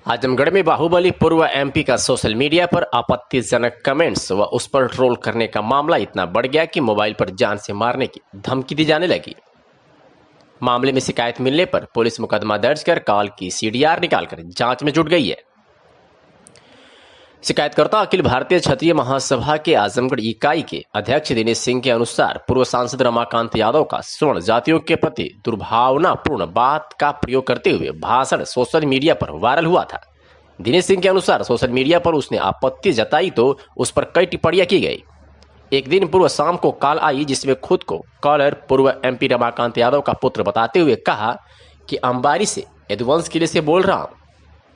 आजमगढ़ में बाहुबली पूर्व एमपी का सोशल मीडिया पर आपत्तिजनक कमेंट्स व उस पर ट्रोल करने का मामला इतना बढ़ गया कि मोबाइल पर जान से मारने की धमकी दी जाने लगी। मामले में शिकायत मिलने पर पुलिस मुकदमा दर्ज कर कॉल की सीडीआर निकालकर जांच में जुट गई है। शिकायतकर्ता अखिल भारतीय क्षत्रिय महासभा के आजमगढ़ इकाई के अध्यक्ष दिनेश सिंह के अनुसार पूर्व सांसद रमाकांत यादव का स्वर्ण जातियों के प्रति दुर्भावनापूर्ण बात का प्रयोग करते हुए भाषण सोशल मीडिया पर वायरल हुआ था। दिनेश सिंह के अनुसार सोशल मीडिया पर उसने आपत्ति जताई तो उस पर कई टिप्पणियां की गई। एक दिन पूर्व शाम को कॉल आई जिसमें खुद को कॉलर पूर्व एमपी रमाकांत यादव का पुत्र बताते हुए कहा कि अंबारी से यदुवंश किले से बोल रहा हूँ।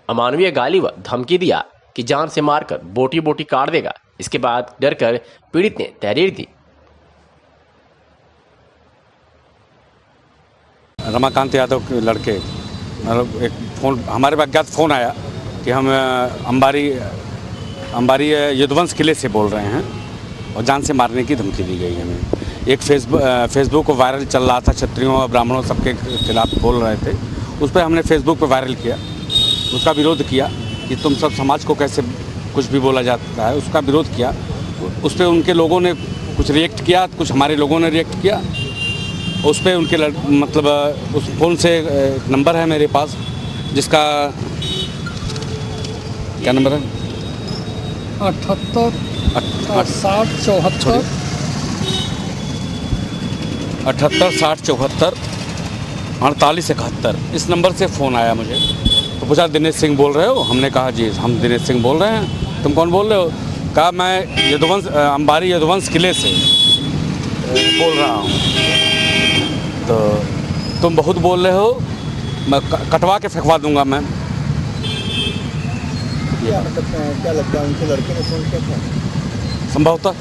अमानवीय गाली व धमकी दिया कि जान से मारकर बोटी बोटी काट देगा। इसके बाद डरकर पीड़ित ने तहरीर दी। रमाकांत यादव के लड़के मतलब एक फ़ोन हमारे पास अज्ञात फ़ोन आया कि हम अंबारी यदुवंश किले से बोल रहे हैं और जान से मारने की धमकी दी गई हमें। एक फेसबुक को वायरल चल रहा था, क्षत्रियों और ब्राह्मणों सबके खिलाफ बोल रहे थे। उस पर हमने फेसबुक पर वायरल किया, उसका विरोध किया कि तुम सब समाज को कैसे कुछ भी बोला जाता है, उसका विरोध किया। उस पर उनके लोगों ने कुछ रिएक्ट किया, कुछ हमारे लोगों ने रिएक्ट किया। उस पर उनके मतलब उस फ़ोन से एक नंबर है मेरे पास जिसका क्या नंबर है 78 60 74 78 60 74 48 71। इस नंबर से फ़ोन आया मुझे। तो पूछा दिनेश सिंह बोल रहे हो? हमने कहा जी हम दिनेश सिंह बोल रहे हैं। तुम कौन बोल रहे हो? कहा मैं अंबारी यदुवंश किले से बोल रहा हूँ। तो तुम बहुत बोल रहे हो, मैं कटवा के फेंकवा दूंगा। मैं क्या लगता है उनके लड़के ने फ़ोन किया था? संभवतः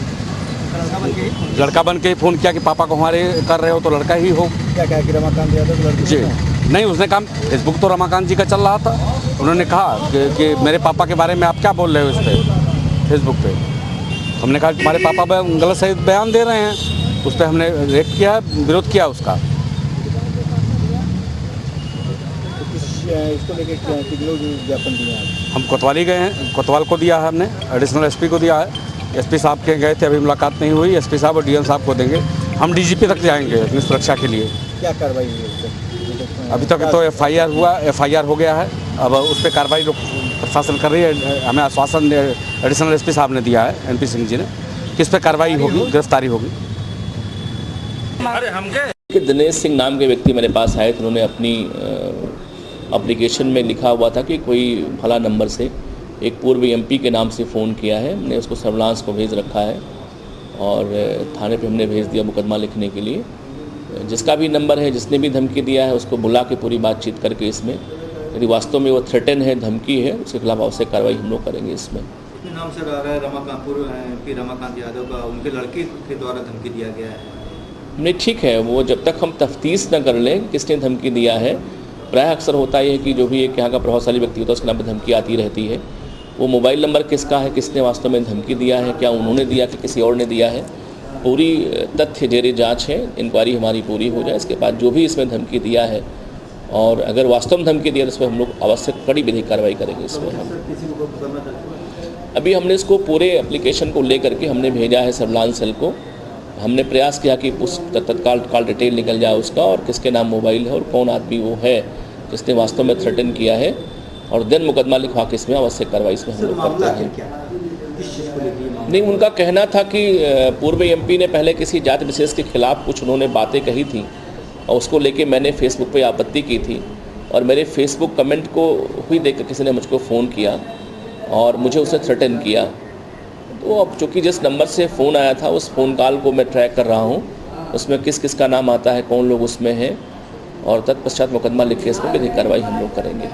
लड़का बन के ही फ़ोन किया कि पापा को हमारे कर रहे हो तो लड़का ही हो। क्या कहा कि रमाकांत यादव के लड़के जी नहीं, उसने कहा फेसबुक तो रमाकांत जी का चल रहा था। उन्होंने कहा कि मेरे पापा के बारे में आप क्या बोल रहे हो इस पर फेसबुक पे। हमने कहा तुम्हारे पापा गलत सही बयान दे रहे हैं। उस पर हमने रिएक्ट किया, विरोध किया उसका। इसको लेकर कितने ज्ञापन दिया? हम कोतवाली गए हैं, कोतवाल को दिया है हमने, एडिशनल एसपी को दिया है। एसपी साहब के गए थे, अभी मुलाकात नहीं हुई। एसपी साहब और डीएम साहब को देंगे। हम डीजीपी तक जाएंगे अपनी सुरक्षा के लिए। क्या कार्रवाई हुई? अभी तक तो एफआईआर हो गया है। अब उस पर कार्रवाई प्रशासन कर रही है। हमें आश्वासन एडिशनल एसपी साहब ने दिया है, एनपी सिंह जी ने, किस पर कार्रवाई होगी, गिरफ्तारी होगी। दिनेश सिंह नाम के व्यक्ति मेरे पास आए थे। उन्होंने अपनी एप्लीकेशन में लिखा हुआ था कि कोई भला नंबर से एक पूर्व एमपी के नाम से फ़ोन किया है। हमने उसको सर्विलांस को भेज रखा है और थाने पे हमने भेज दिया मुकदमा लिखने के लिए। जिसका भी नंबर है, जिसने भी धमकी दिया है, उसको बुला के पूरी बातचीत करके इसमें यदि वास्तव में वो थ्रेटन है, धमकी है, उसके खिलाफ आवश्यक कार्रवाई हम लोग करेंगे। इसमें नाम से आ रहा है पूर्व एमपी रमाकांत यादव का, उनके लड़के के द्वारा धमकी दिया गया है। नहीं, ठीक है, वो जब तक हम तफ्तीश न कर लें किसने धमकी दिया है। प्रायः अक्सर होता है कि जो भी एक यहाँ का प्रभावशाली व्यक्ति होता है उसके नाम पर धमकी आती रहती है। वो मोबाइल नंबर किसका है, किसने वास्तव में धमकी दिया है, क्या उन्होंने दिया कि किसी और ने दिया है, पूरी तथ्य जेरे जांच है। इंक्वायरी हमारी पूरी हो जाए, इसके बाद जो भी इसमें धमकी दिया है और अगर वास्तव में धमकी दिया तो इस पर हम लोग आवश्यक कड़ी विधिक कार्रवाई करेंगे। इसमें अभी हमने इसको पूरे एप्लीकेशन को लेकर के हमने भेजा है सर्विलांस सेल को। हमने प्रयास किया कि तत्काल कॉल डिटेल निकल जाए उसका और किसके नाम मोबाइल है और कौन आदमी वो है जिसने वास्तव में थ्रेटन किया है, और देन मुकदमा लिखवा के इसमें आवश्यक कार्रवाई इसमें हम लोग करते हैं। नहीं, उनका कहना था कि पूर्व एमपी ने पहले किसी जाति विशेष के खिलाफ कुछ उन्होंने बातें कही थी और उसको लेके मैंने फेसबुक पे आपत्ति की थी और मेरे फेसबुक कमेंट को हुई देखकर किसी ने मुझको फ़ोन किया और मुझे उसने थ्रेटन किया। तो अब चूँकि जिस नंबर से फ़ोन आया था उस फ़ोन कॉल को मैं ट्रैक कर रहा हूँ, उसमें किस किस का नाम आता है, कौन लोग उसमें हैं, और तत्पश्चात मुकदमा लिख के इस पर विधिक कार्रवाई हम लोग करेंगे।